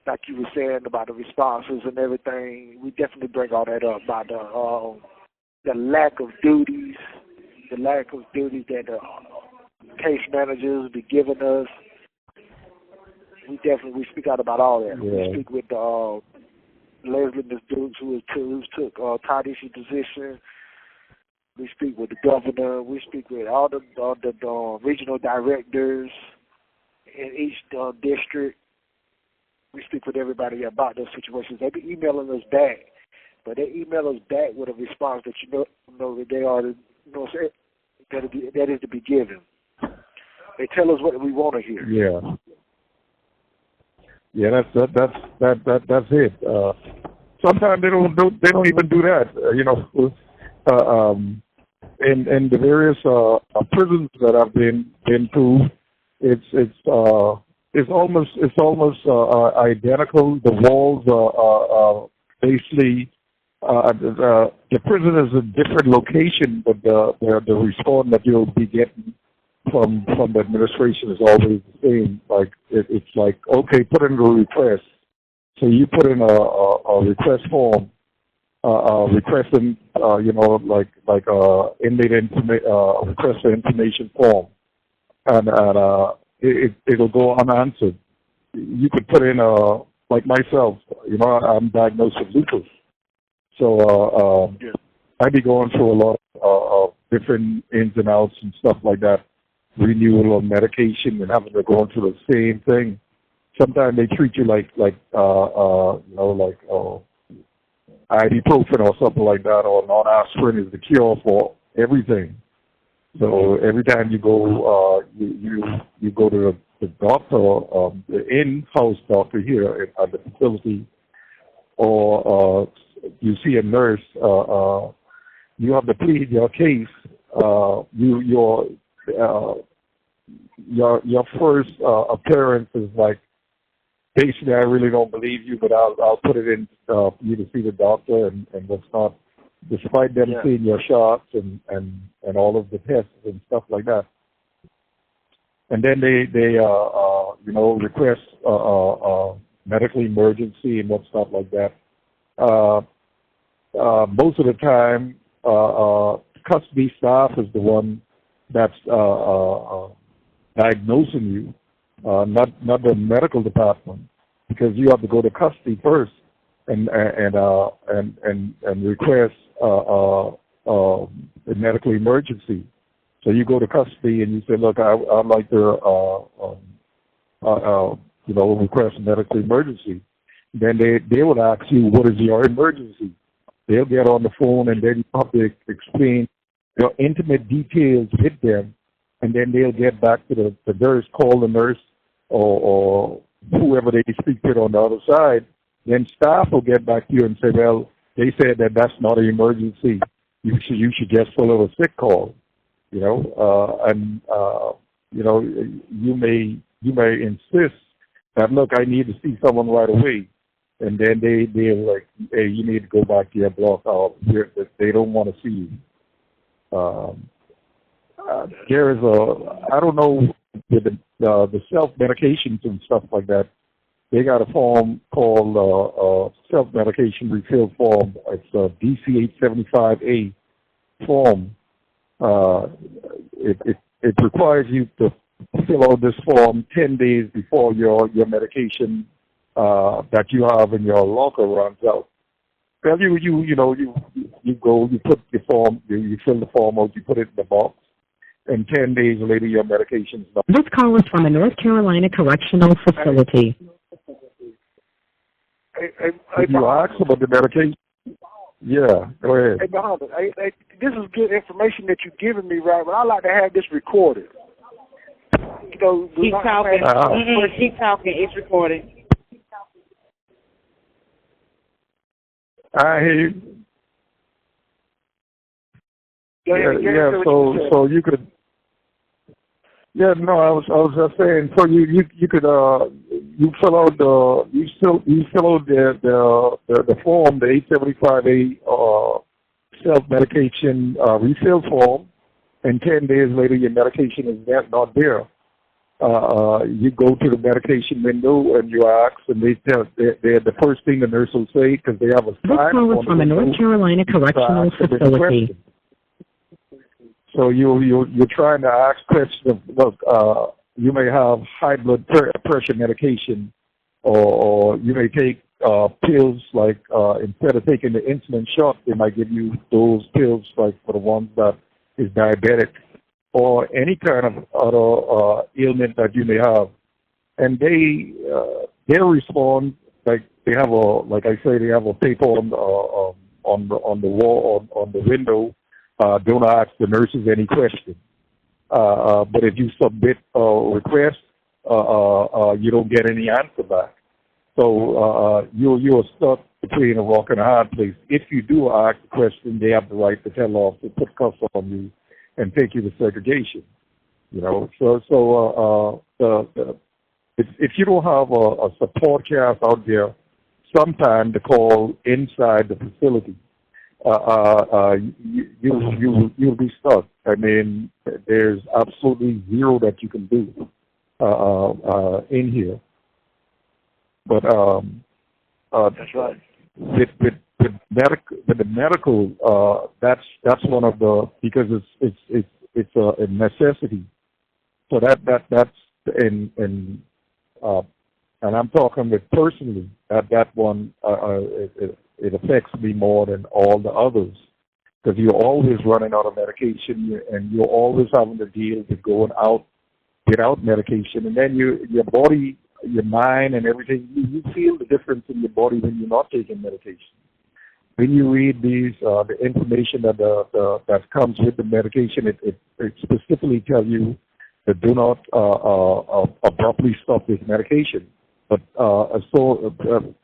like you were saying about the responses and everything, we definitely bring all that up about the lack of duties, that the case managers be giving us. We speak out about all that. Yeah. We speak with Leslie Ms. Dukes, who took Tatisha's position. We speak with the governor. We speak with all the regional directors in each district. We speak with everybody about those situations. They be emailing us back, but they email us back with a response that you know that they are, you know, that is to be given. They tell us what we want to hear. Yeah, that's it. Sometimes they don't even do that. You know, in the various prisons that I've been to, it's almost identical. The walls are basically the prison is a different location, but the response that you'll be getting from the administration is always the same. Like it's like, okay, put in a request. So you put in a request form, requesting you know, like inmate request for information form, and it'll go unanswered. You could put in like myself, you know, I'm diagnosed with lupus, so I'd be going through a lot of different ins and outs and stuff like that, renewal of medication and having to go through the same thing. Sometimes they treat you like you know, like ibuprofen or something like that, or non-aspirin is the cure for everything. So every time you go, you go to the doctor, the in-house doctor here at the facility, or you see a nurse, you have to plead your case. Your first appearance is like, basically, I really don't believe you, but I'll put it in for you to see the doctor, and what's not, despite them seeing your shots and all of the tests and stuff like that. And then they you know, request medical emergency and what stuff like that. Most of the time, custody staff is the one that's diagnosing you, not the medical department, because you have to go to custody first and request a medical emergency. So you go to custody and you say, look, I'd like to, request a medical emergency. Then they will ask you, what is your emergency? They'll get on the phone and then you have to explain your intimate details with them, and then they'll get back to the nurse, call the nurse or whoever they speak with on the other side. Then staff will get back to you and say, well, they said that that's not an emergency. You should just fill out a sick call, you may insist that, look, I need to see someone right away. And then they're like, hey, you need to go back to your block. They don't want to see you. There is I don't know, with the self-medications and stuff like that, they got a form called self-medication refill form. It's a DC 875A form. It requires you to fill out this form 10 days before your medication that you have in your locker runs out. Well, you go, you put the form, you fill the form out, you put it in the box, and 10 days later your medication's done. This call is from a North Carolina correctional facility. Did you ask about the medication? Yeah, go ahead. Hey, Muhammad, this is good information that you're giving me, right? But I'd like to have this recorded. Keep talking. Keep talking. It's recorded. I hear you. Yeah. So you could. Yeah, no, I was just saying. So you could you fill out the form, the 875A self-medication refill form, and 10 days later your medication is not there. You go to the medication window and you ask, and they're the first thing the nurse will say, because they have a sign. This call is from a North Carolina correctional facility. So you're trying to ask questions. Look, you may have high blood pressure medication, or you may take pills like instead of taking the insulin shot, they might give you those pills like for the ones that is diabetic, or any kind of other ailment that you may have, and they respond like they have they have a paper on the wall on the window. Don't ask the nurses any questions. But if you submit a request, you don't get any answer back. So you're stuck between a rock and a hard place. If you do ask a question, they have the right to tell off, to put cuffs on you, and take you to segregation. So if you don't have a support cast out there, sometime to call inside the facility. You'll be stuck. I mean, there's absolutely zero that you can do in here. But that's right. With the medical, that's one of the, because it's a necessity. So that's and I'm talking with personally that one. It affects me more than all the others, because you're always running out of medication, and you're always having to deal with going out without medication, and then your body, your mind, and everything. You feel the difference in your body when you're not taking medication. When you read the information that comes with the medication, it specifically tells you that do not abruptly stop this medication. But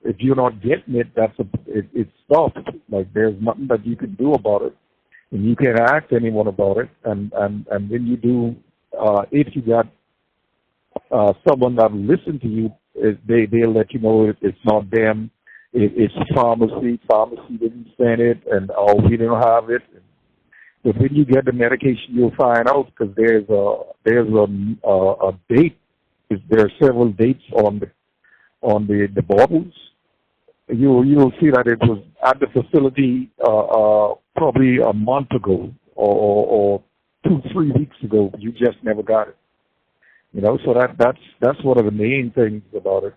if you're not getting it, it stops. Like, there's nothing that you can do about it, and you can't ask anyone about it. And when you do, if you got someone that will listen to you, they'll let you know it's not them. It's a pharmacy. Pharmacy didn't send it, and we don't have it. But when you get the medication, you'll find out, because there's a date. There are several dates on the bottles. You'll see that it was at the facility probably a month ago or 2-3 weeks ago. You just never got it. So that's one of the main things about it.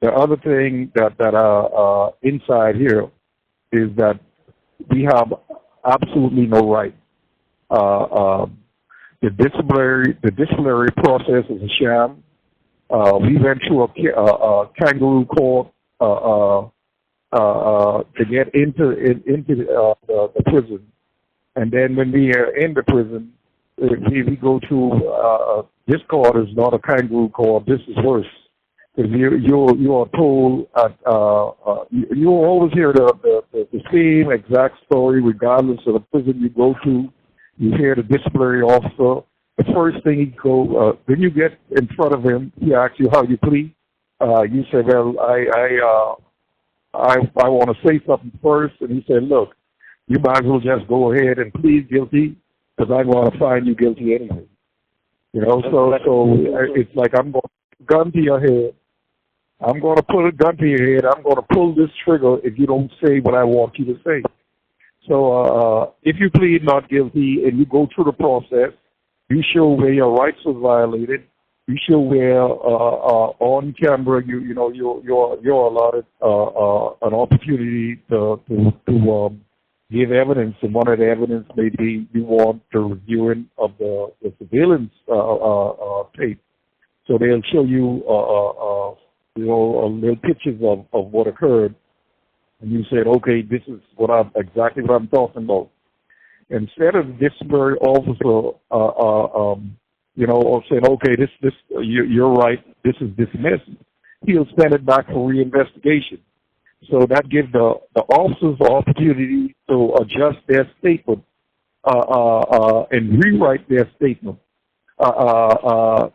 The other thing that inside here is that we have absolutely no right. The disciplinary process is a sham. We went through a kangaroo court to get into the prison, and then when we are in the prison, we go to this court is not a kangaroo court. This is worse. Because you are told you always hear the same exact story regardless of the prison you go to. You hear the disciplinary officer. The first thing he go when you get in front of him, he asks you how you plead. You say, well, I want to say something first, and he said, look, you might as well just go ahead and plead guilty because I want to find you guilty anyway. You know, so it's like I'm going to put a gun to your head. I'm going to put a gun to your head. I'm going to pull this trigger if you don't say what I want you to say. So if you plead not guilty and you go through the process, you show where your rights was violated. You show where on camera you're allotted an opportunity to give evidence, and one of the evidence may be you want the reviewing of the surveillance tape. So they'll show you little pictures of what occurred, and you said, okay, this is exactly what I'm talking about. Instead of the disciplinary officer, saying, okay, this you're right, this is dismissed, he'll send it back for reinvestigation. So that gives the officers the opportunity to adjust their statement and rewrite their statement to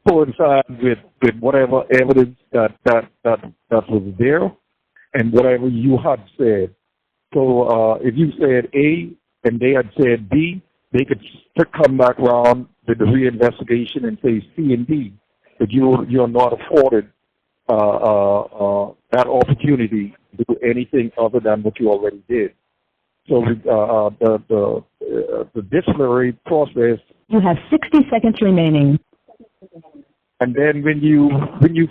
coincide with whatever evidence that was there and whatever you had said. So if you said A and they had said B, they could come back around with the reinvestigation and say C and D, but you're not afforded that opportunity to do anything other than what you already did. So the disciplinary process. You have 60 seconds remaining. And then when you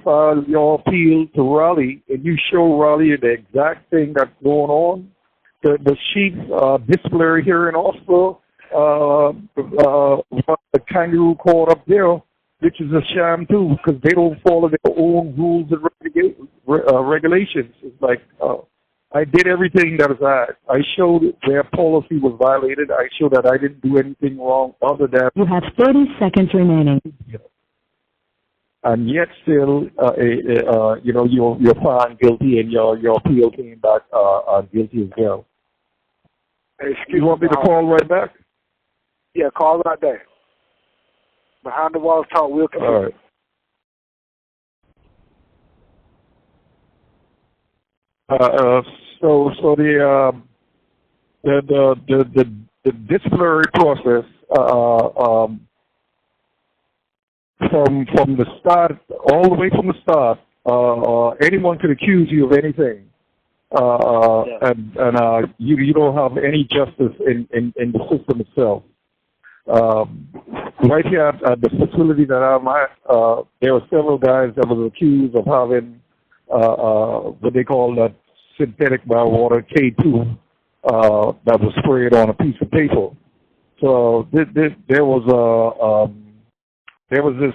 file your appeal to Raleigh and you show Raleigh the exact thing that's going on, the chief disciplinary hearing officer the kangaroo court up there, which is a sham too, because they don't follow their own rules and regulations. It's like I did everything that was asked. I showed their policy was violated. I showed that I didn't do anything wrong other than. You have 30 seconds remaining. And yet still, you're found guilty, and your appeal came back guilty as well. You want me to call right back? Yeah, call right back. Behind the Walls Talk, we'll continue. All right. So the disciplinary process from the start, all the way from the start, anyone could accuse you of anything, and you don't have any justice in the system itself. Right here at the facility that I'm at, there were several guys that was accused of having what they call that synthetic marijuana K2 that was sprayed on a piece of paper. So there was this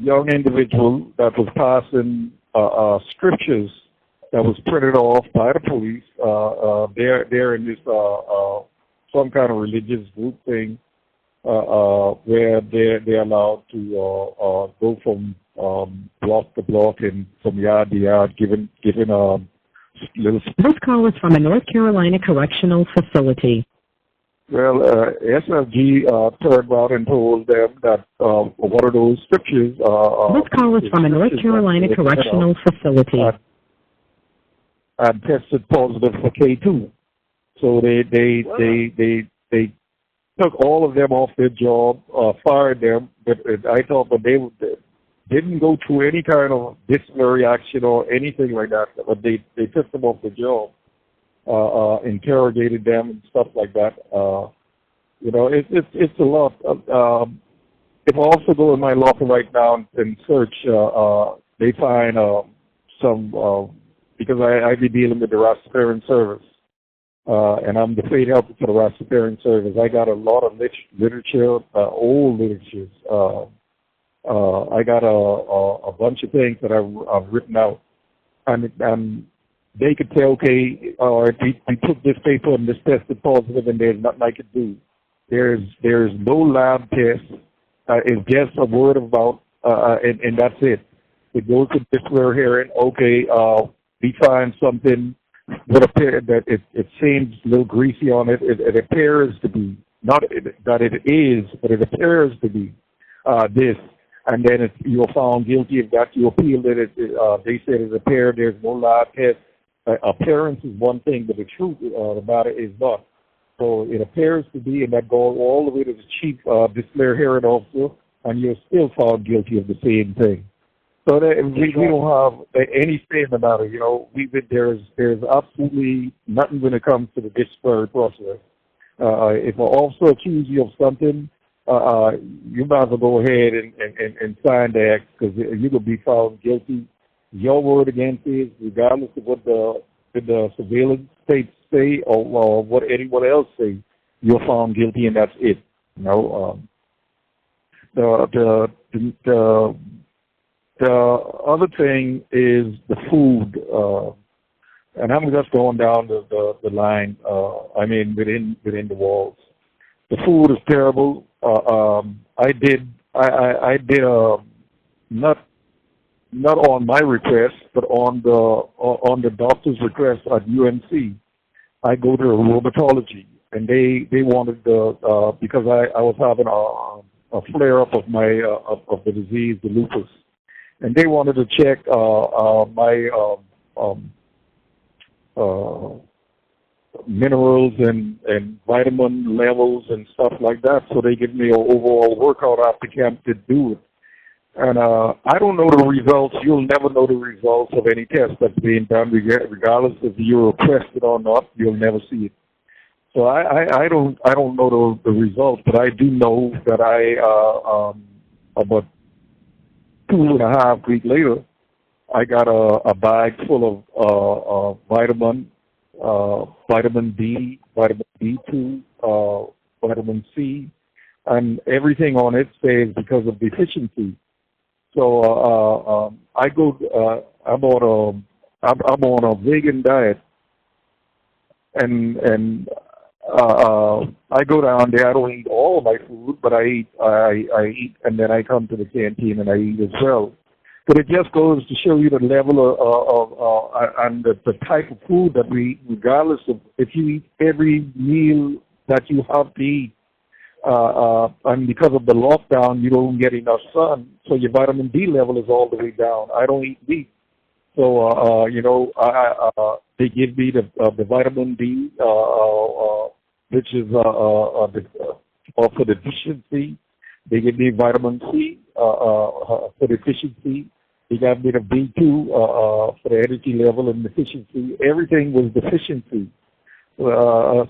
young individual that was passing scriptures that was printed off by the police. They're in this some kind of religious group thing where they're allowed to go from block to block and from yard to yard, giving little. This call is from a North Carolina correctional facility. Well, SFG turned around and told them that one of those scriptures. This call is from a North Carolina correctional facility. And tested positive for K2. So they took all of them off their job, fired them. But I thought, but they didn't go through any kind of disciplinary action or anything like that. But they took them off the job, interrogated them and stuff like that. It's a lot. If I also go in my locker right now and search, they find some because I be dealing with the Rastafarian service, and I'm the paid helper for the Rastafarian service. I got a lot of literature, old literatures. I got a bunch of things that I've written out, and they could say, okay, we took this paper and this tested positive, and there's nothing I could do. There's no lab test. It's just a word of mouth, and that's it. It goes to disciplinary hearing. Okay, we find something that appears that it seems a little greasy on it. It appears to be not that it is, but it appears to be this. And then you're found guilty of that. You appeal it. They said it appeared. There's no lab test. Appearance is one thing, but the truth about it is not. So it appears to be, and that goes all the way to the chief disciplinary hearing officer, and you're still found guilty of the same thing. So that we don't have any statement about it. You know, there's absolutely nothing when it comes to the disciplinary process. If an officer accuses you of something, you might as well go ahead and sign the act, because you could be found guilty. Your word against it, regardless of what the surveillance states say or what anyone else say, you're found guilty, and that's it. You know, the other thing is the food, and I'm just going down the line. I mean, within the walls, the food is terrible. I did not on my request, but on the doctor's request at UNC. I go to rheumatology, and they wanted because I was having a flare up of my of the disease, the lupus, and they wanted to check my minerals and vitamin levels and stuff like that. So they give me an overall workout after camp to do it. And I don't know the results. You'll never know the results of any test that's being done, regardless if you're requested or not. You'll never see it. So I don't know the results, but I do know that about 2.5 weeks later, I got a bag full of vitamin D, vitamin B2, vitamin C, and everything on it says because of deficiency. So I'm on a vegan diet, and I go down there. I don't eat all of my food, but I eat, and then I come to the canteen and I eat as well. But it just goes to show you the level of and the type of food that we, regardless of if you eat every meal that you have to eat, and because of the lockdown, you don't get enough sun, so your vitamin D level is all the way down. I don't eat meat, so they give me the vitamin D, which is for the deficiency. They give me vitamin C for deficiency. They got me the B2 for the energy level and deficiency. Everything was deficiency. So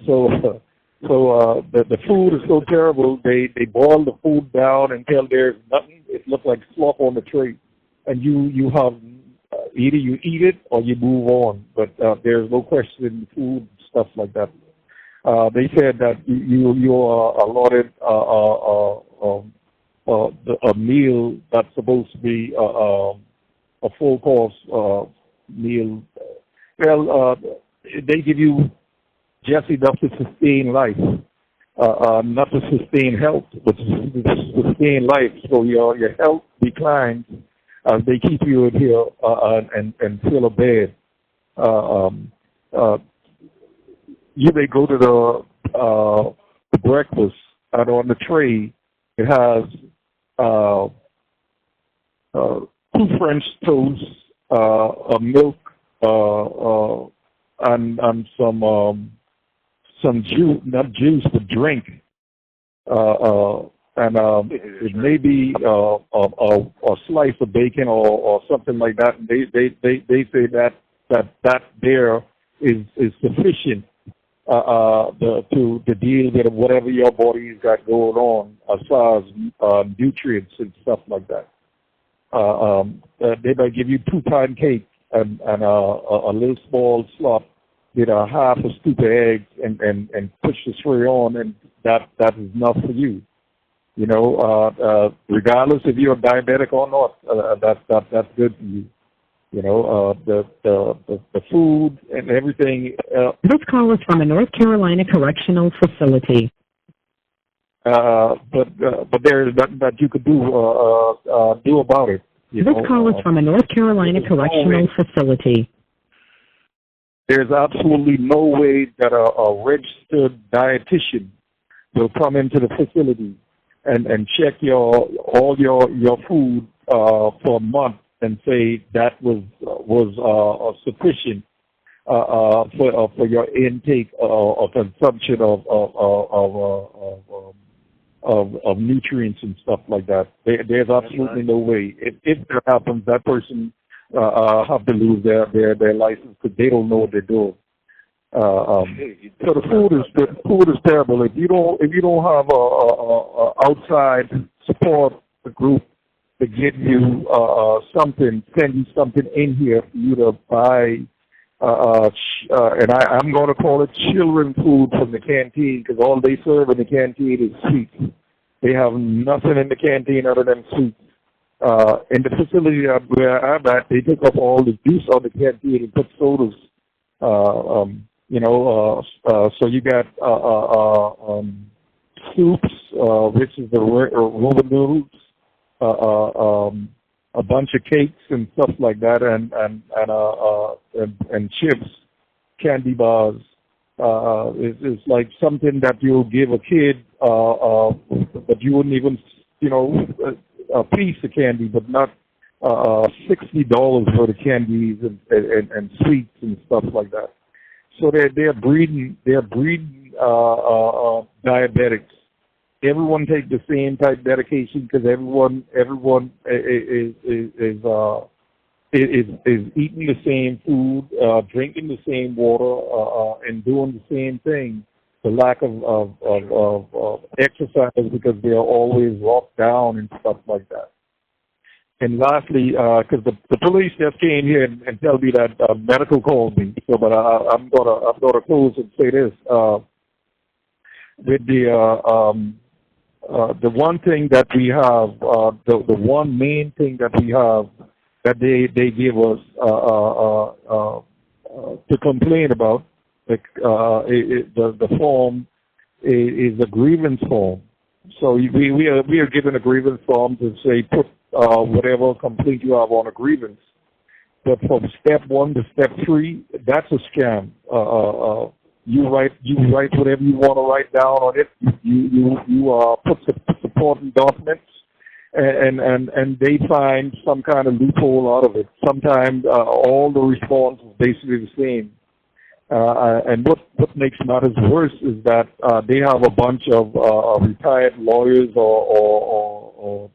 the food is so terrible. They boil the food down until there's nothing. It looks like slop on the tray, and you have either you eat it or you move on. But there's no question in food, stuff like that. They said that you are allotted a meal that's supposed to be a full course meal. Well, they give you just enough to sustain life, not to sustain health, but to sustain life. So your health declines as they keep you in here and fill a bed. You may go to the breakfast, and on the tray it has 2 French toasts, a milk, and some juice, not juice, but drink. And it may be a slice of bacon or something like that. And they say that there is sufficient to deal with whatever your body's got going on as far as nutrients and stuff like that. They might give you 2 pancakes a little small slot with a half a scoop of eggs and push the tray on, and that is enough for you. You know, regardless if you're diabetic or not, that's good for you. You know, the food and everything. This call is from a North Carolina correctional facility. But there is nothing that you could do about it. This call is from a North Carolina correctional facility. There's absolutely no way that a registered dietitian will come into the facility and check all your food for a month and say that was sufficient for your intake or consumption of nutrients and stuff like that. There's absolutely no way. If that happens, that person have to lose their license because they don't know what they're doing. So the food is terrible. If you don't have a outside support group to give you something, send you something in here for you to buy, and I'm going to call it children food from the canteen because all they serve in the canteen is sweets. They have nothing in the canteen other than sweets. In the facility where I'm at, they took up all the juice out of the canteen and put sodas. So you got soups, which is the Roman noodles, a bunch of cakes and stuff like that, and chips, candy bars. It's like something that you'll give a kid, but you wouldn't even, a piece of candy, but not $60 for the candies and sweets and stuff like that. So they're breeding diabetics. Everyone take the same type medication because everyone is eating the same food, drinking the same water, and doing the same thing. The lack of exercise because they are always locked down and stuff like that. And lastly, because the police just came here and tell me that medical called me. So, but I'm gonna close and say this: with the one thing that we have, the one main thing that we have that they give us to complain about, like the form is a grievance form. So we are given a grievance form to say put whatever complaint you have on a grievance. But from step 1 to step 3, that's a scam. You write whatever you want to write down on it. You put supporting documents, and they find some kind of loophole out of it. Sometimes all the response is basically the same. And what makes matters worse is that they have a bunch of retired lawyers or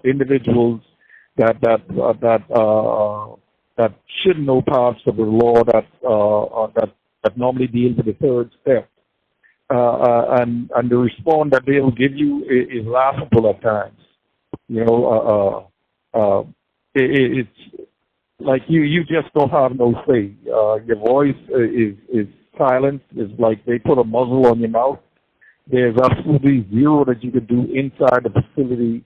individuals that should know parts of the law that normally deal with the third step, and the response that they will give you is laughable at times. It's like you just don't have no say. Your voice is silent. It's like they put a muzzle on your mouth. There's absolutely zero that you can do inside the facility.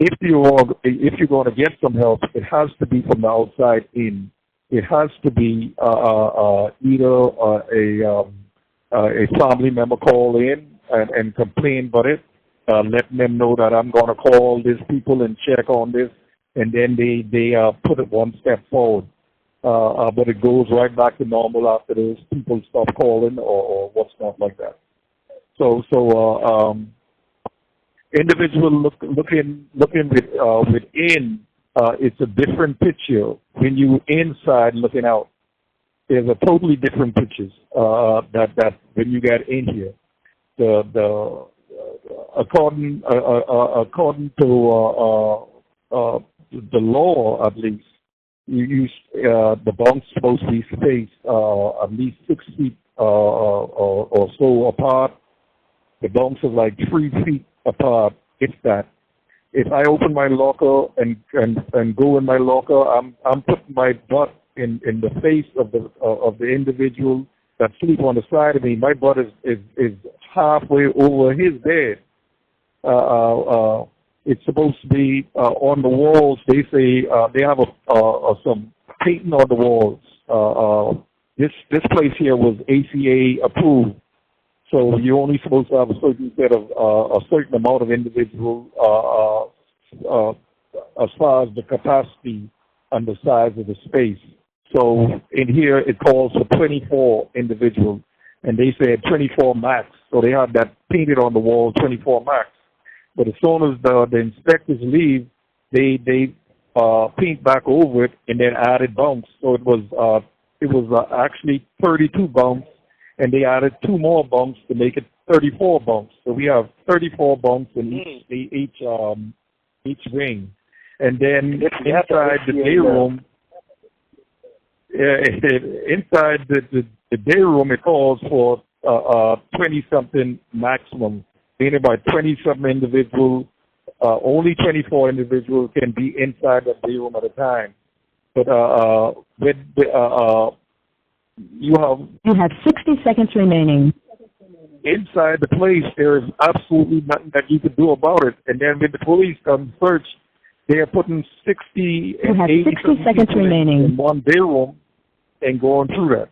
If you're going to get some help, it has to be from the outside in. It has to be either a family member call in and complain about it, letting them know that I'm going to call these people and check on this, and then they put it one step forward. But it goes right back to normal after those people stop calling or what's not like that. So individual looking within. It's a different picture when you inside looking out. There's a totally different pictures that when you get in here. According to the law, at least, the bunk's supposed to be spaced at least 6 feet or so apart. The bunks are like 3 feet apart, if that. If I open my locker and go in my locker, I'm putting my butt in the face of the individual that sleep on the side of me. My butt is halfway over his bed. It's supposed to be on the walls. They say they have some painting on the walls. This place here was ACA approved, so you're only supposed to have a certain set of a certain amount of individual as far as the capacity and the size of the space. So in here it calls for 24 individuals, and they said 24 max. So they had that painted on the wall, 24 max. But as soon as the inspectors leave, they paint back over it and then added bunks. So it was actually 32 bunks, and they added 2 more bunks to make it 34 bunks. So we have 34 bunks in each wing. And then inside the day room, inside the day room, it calls for 20-something maximum, meaning by 20-something individuals. Only 24 individuals can be inside the day room at a time. But you have 60 seconds remaining. Inside the place, there is absolutely nothing that you could do about it. And then when the police come search, they are putting 60 and 80 seconds remaining in one day room and going through that.